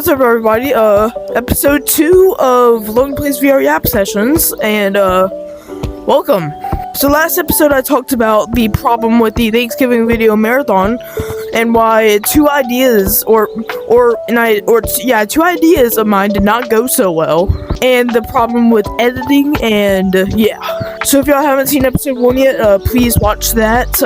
What's up, everybody? Episode 2 of LoganplayzVR Yap Sessions, and, welcome. So last episode I talked about the problem with the Thanksgiving video marathon, and why two ideas of mine did not go so well, and the problem with editing, and, yeah. So if y'all haven't seen episode 1 yet, please watch that,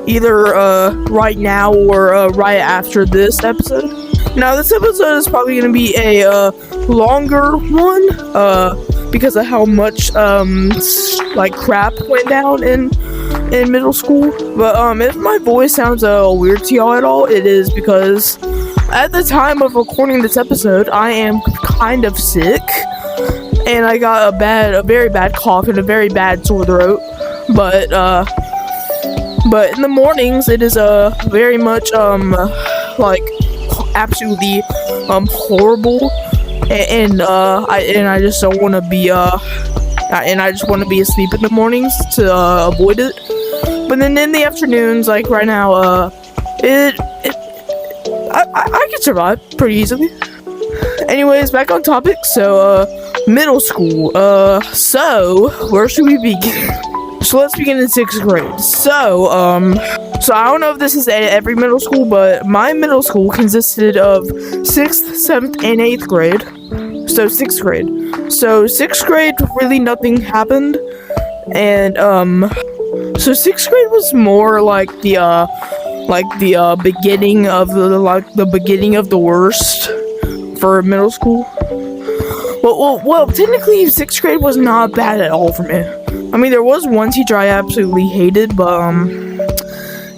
either, right now or, right after this episode. Now, this episode is probably going to be a, longer one, because of how much, crap went down in middle school. But, if my voice sounds, weird to y'all at all, it is because at the time of recording this episode, I am kind of sick, and I got a very bad cough and a very bad sore throat, but in the mornings, it is, very much, absolutely horrible, and I just don't want to be and I just want to be asleep in the mornings to avoid it. But then in the afternoons, like right now, I can survive pretty easily. Anyways, back on topic. So middle school. So where should we begin? So let's begin in 6th grade. So I don't know if this is at every middle school, but my middle school consisted of 6th, 7th, and 8th grade. So 6th grade. So 6th grade, really nothing happened. And, so 6th grade was more like the beginning of the beginning of the worst for middle school. Well, technically 6th grade was not bad at all for me. I mean, there was one teacher I absolutely hated, but,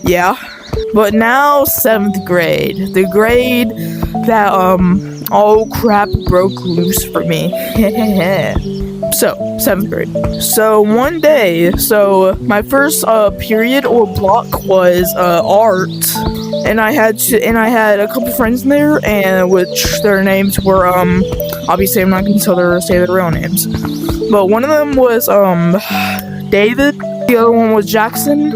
yeah. But now, 7th grade. The grade that, all crap broke loose for me. So, 7th grade. So, one day, my first, period or block was, art. And I had a couple friends in there, and which their names were, obviously I'm not going to say their real names. But one of them was, David, the other one was Jackson,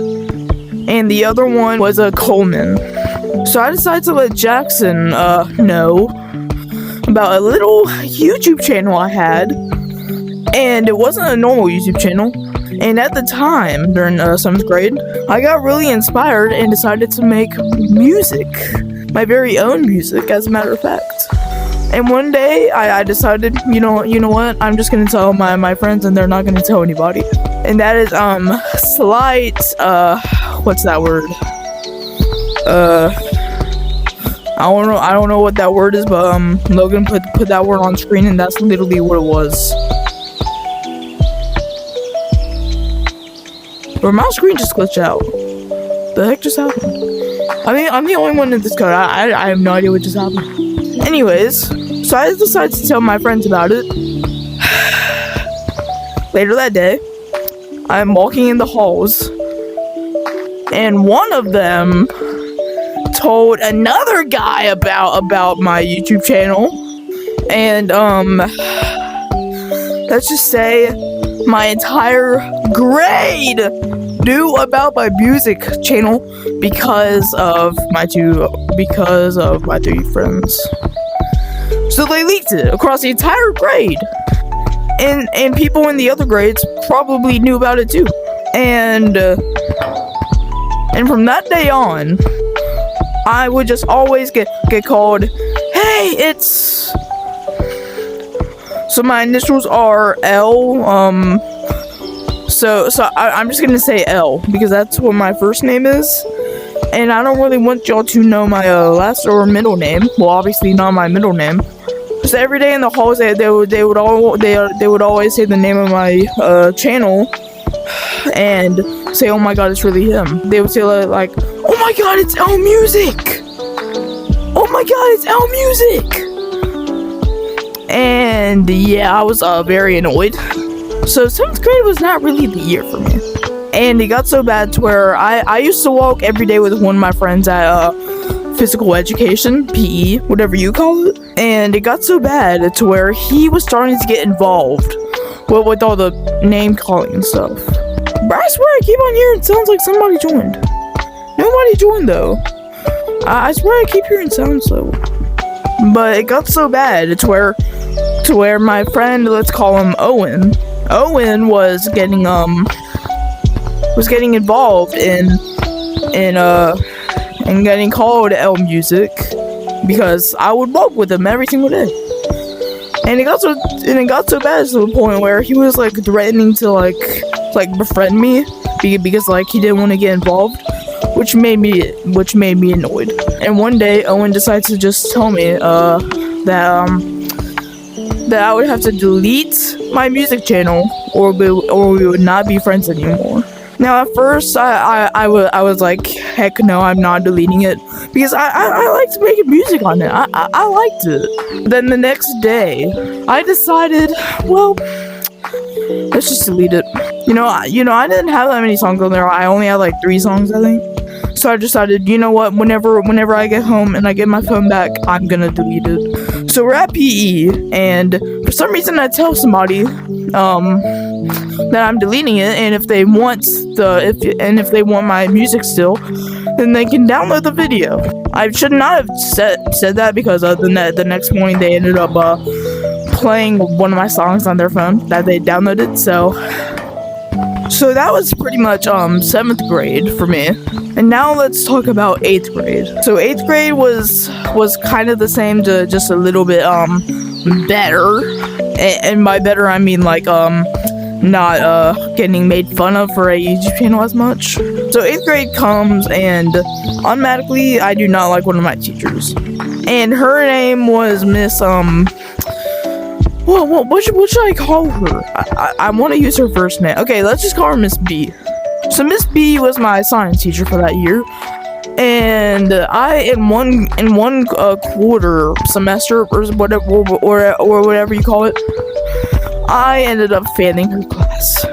and the other one was, Coleman. So I decided to let Jackson, know about a little YouTube channel I had, and it wasn't a normal YouTube channel. And at the time, during 7th grade, I got really inspired and decided to make music. My very own music, as a matter of fact. And one day, I decided, you know what, I'm just gonna tell my friends and they're not gonna tell anybody. And that is, slight, what's that word? I don't know what that word is, but, Logan put that word on screen, and that's literally what it was. Or my screen just glitched out. The heck just happened? I mean, I'm the only one in this code. I have no idea what just happened. Anyways, so I decided to tell my friends about it. Later that day, I'm walking in the halls, and one of them told another guy about my YouTube channel, and let's just say my entire grade knew about my music channel because of my three friends. So they leaked it across the entire grade, and people in the other grades probably knew about it too. And from that day on, I would just always get called, "Hey, it's..." So my initials are L. So I'm just gonna say L because that's what my first name is, and I don't really want y'all to know my last or middle name. Well, obviously not my middle name. So every day in the halls, they would always say the name of my channel and say, "Oh my God, it's really him." They would say like, "Oh my God, it's L Music! Oh my God, it's L Music!" And yeah, I was very annoyed. So 7th grade was not really the year for me. And it got so bad to where I used to walk every day with one of my friends at physical education, PE, whatever you call it. And it got so bad to where he was starting to get involved with all the name calling and stuff. But I swear I keep on hearing it sounds like somebody joined. Nobody joined though. I swear I keep hearing sounds though. But it got so bad to where my friend, let's call him Owen. Owen was getting involved in getting called L Music because I would walk with him every single day. And it got so bad to the point where he was like threatening to like befriend me because like he didn't want to get involved, which made me annoyed. And one day Owen decides to just tell me that I would have to delete my music channel or we would not be friends anymore. Now at first I was like, heck no, I'm not deleting it because I liked making music on it. I liked it. Then the next day I decided, well, let's just delete it. You know, I didn't have that many songs on there. I only had like 3 songs, I think. So I decided, you know what, whenever I get home and I get my phone back, I'm gonna delete it. So we're at PE, and for some reason I tell somebody that I'm deleting it, and if they want my music still, then they can download the video. I should not have said that because the next morning they ended up playing one of my songs on their phone that they downloaded. So that was pretty much 7th grade for me. And now let's talk about 8th grade. So 8th grade was kind of the same, to just a little bit better. And by better I mean like not getting made fun of for a YouTube channel as much. So 8th grade comes, and automatically I do not like one of my teachers. And her name was Miss what should I call her? I want to use her first name. Okay, let's just call her Miss B. So Miss B was my science teacher for that year, and I in one quarter semester or whatever you call it, I ended up failing her class.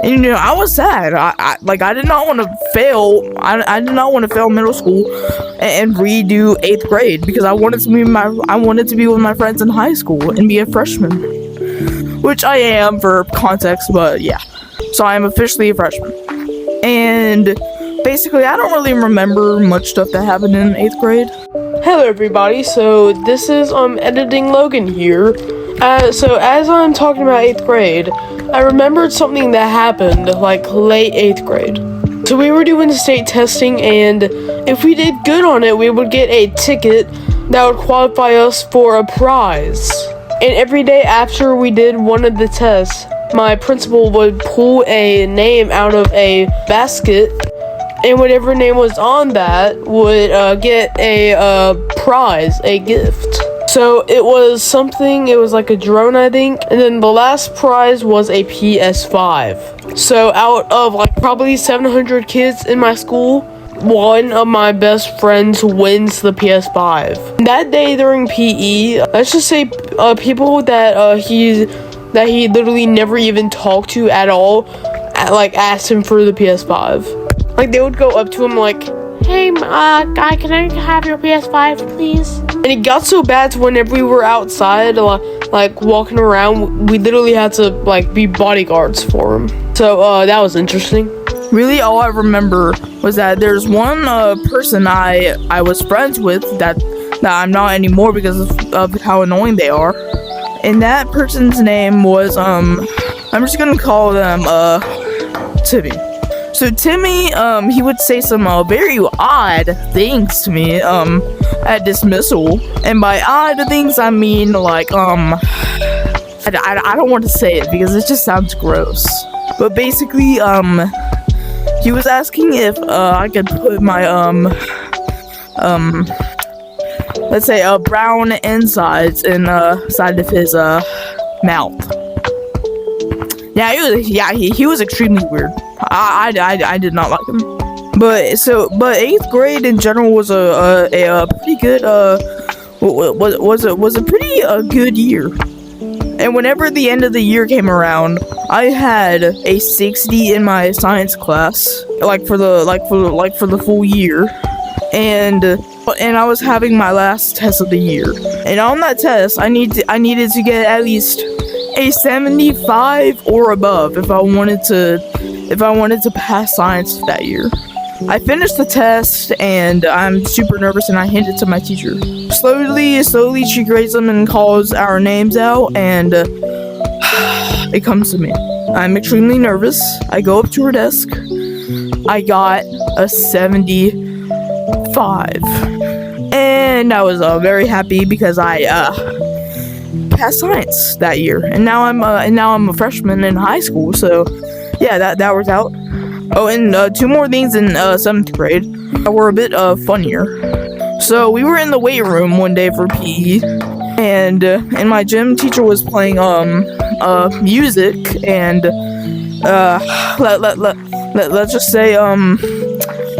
And, you know, I was sad. I did not want to fail. I did not want to fail middle school and redo 8th grade because I wanted to be with my friends in high school and be a freshman, which I am for context. But yeah, so I am officially a freshman. And basically, I don't really remember much stuff that happened in 8th grade. Hello everybody, so this is editing Logan here. So as I'm talking about 8th grade, I remembered something that happened like late 8th grade. So we were doing state testing, and if we did good on it, we would get a ticket that would qualify us for a prize. And every day after we did one of the tests, my principal would pull a name out of a basket, and whatever name was on that would get a prize, a gift. So it was like a drone, I think, and then the last prize was a PS5. So out of like probably 700 kids in my school, one of my best friends wins the PS5. That day during PE, let's just say people that he literally never even talked to at all, asked him for the PS5. Like, they would go up to him like, "Hey, guy, can I have your PS5, please?" And it got so bad to whenever we were outside, walking around, we literally had to, be bodyguards for him. So, that was interesting. Really, all I remember was that there's one person I was friends with that I'm not anymore because of how annoying they are. And that person's name was, I'm just gonna call them, Timmy. So Timmy, he would say some very odd things to me at dismissal, and by odd things I mean I don't want to say it because it just sounds gross. But basically, he was asking if I could put my let's say brown insides inside of his mouth. Yeah, he was extremely weird. I did not like him. But 8th grade in general was a pretty good was a pretty good year. And whenever the end of the year came around, I had a 60 in my science class, for the full year. And I was having my last test of the year. And on that test, I needed to get at least a 75 or above if I wanted to pass science that year. I finished the test, and I'm super nervous, and I hand it to my teacher. Slowly, she grades them and calls our names out, and it comes to me. I'm extremely nervous. I go up to her desk. I got a 75. And I was very happy because I passed science that year. And now I'm a freshman in high school, so yeah, that worked out. Oh, and 2 more things in 7th grade that were a bit funnier. So we were in the weight room one day for PE, and my gym teacher was playing music, and let's just say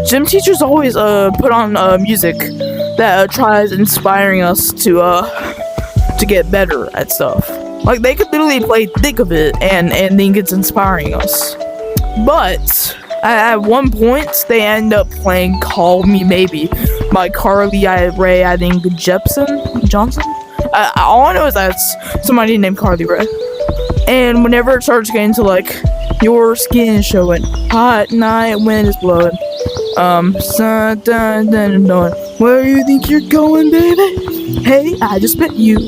gym teachers always put on music that tries inspiring us to get better at stuff. Like, they could literally play Think of It and think it's inspiring us. But at one point, they end up playing Call Me Maybe by Carly Rae, I think, Johnson? All I know is that's somebody named Carly Rae. And whenever it starts getting to, like, your skin showing, hot night, wind is blowing, sun, dun, dun, dun, where you think you're going, baby? Hey, I just met you.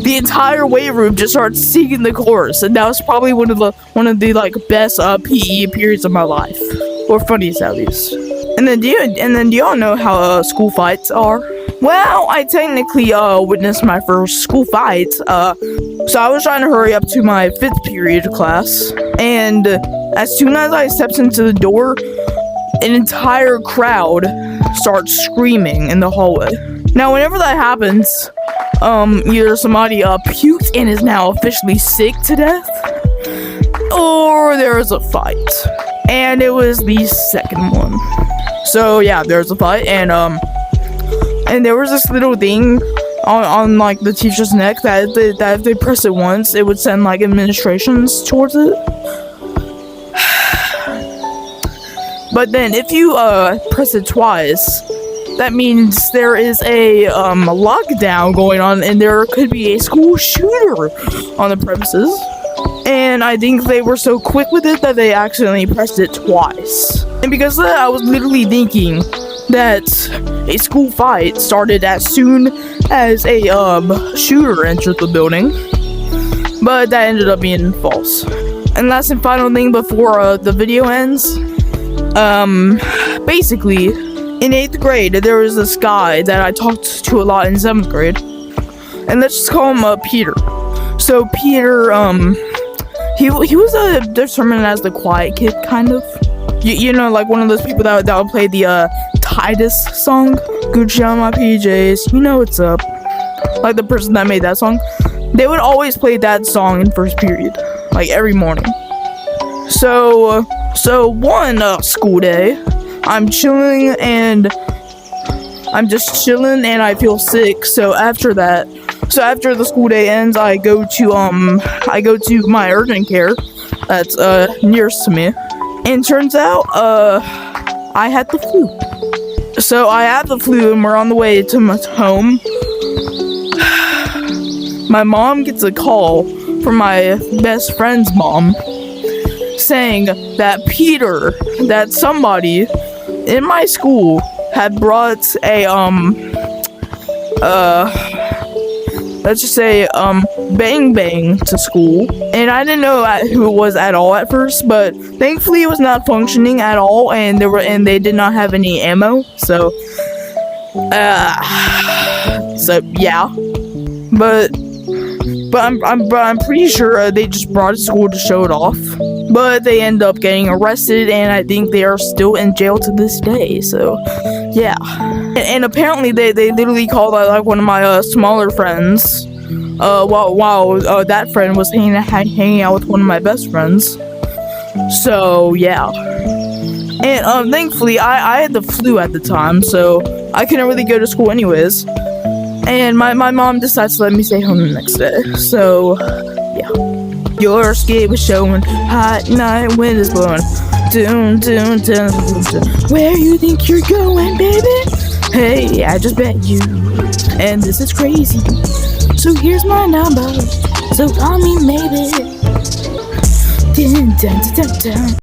The entire weight room just starts singing the chorus, and that was probably one of the like best PE periods of my life, or funniest at least. And then do y'all know how school fights are? Well, I technically witnessed my first school fight. So I was trying to hurry up to my 5th period class, and as soon as I stepped into the door, an entire crowd starts screaming in the hallway. Now, whenever that happens, either somebody puked and is now officially sick to death, or there is a fight. And it was the second one. So yeah, there's a fight, and there was this little thing on like the teacher's neck that if they press it once, it would send like administrations towards it. But then if you press it twice, that means there is a lockdown going on, and there could be a school shooter on the premises. And I think they were so quick with it that they accidentally pressed it twice. And because of that, I was literally thinking that a school fight started as soon as a shooter entered the building. But that ended up being false. And last and final thing before the video ends, basically, in 8th grade, there was this guy that I talked to a lot in 7th grade, and let's just call him Peter. So Peter, he was determined as the quiet kid, kind of. You know, like one of those people that would play the Titus song, Gucci on my PJs, you know what's up. Like the person that made that song, they would always play that song in 1st period, like every morning. So one school day, I'm chilling and I feel sick. So after the school day ends, I go to my urgent care that's nearest to me, and turns out I had the flu. So I had the flu, and we're on the way to my home. My mom gets a call from my best friend's mom saying that that somebody in my school had brought a let's just say bang bang to school, and I didn't know who it was at all at first, but thankfully it was not functioning at all, and they did not have any ammo, so yeah, but I'm pretty sure they just brought it to school to show it off. But they end up getting arrested, and I think they are still in jail to this day. So, yeah. And apparently, they literally called like one of my smaller friends, while that friend was hanging out with one of my best friends. So, yeah. And thankfully, I had the flu at the time, so I couldn't really go to school anyways. And my mom decides to let me stay home the next day. So, yeah. Your skin was showing, hot night, wind is blowing. Dun, dun, dun, dun, dun. Where you think you're going, baby? Hey, I just met you, and this is crazy. So here's my number, so call me maybe. Dun, dun, dun, dun, dun.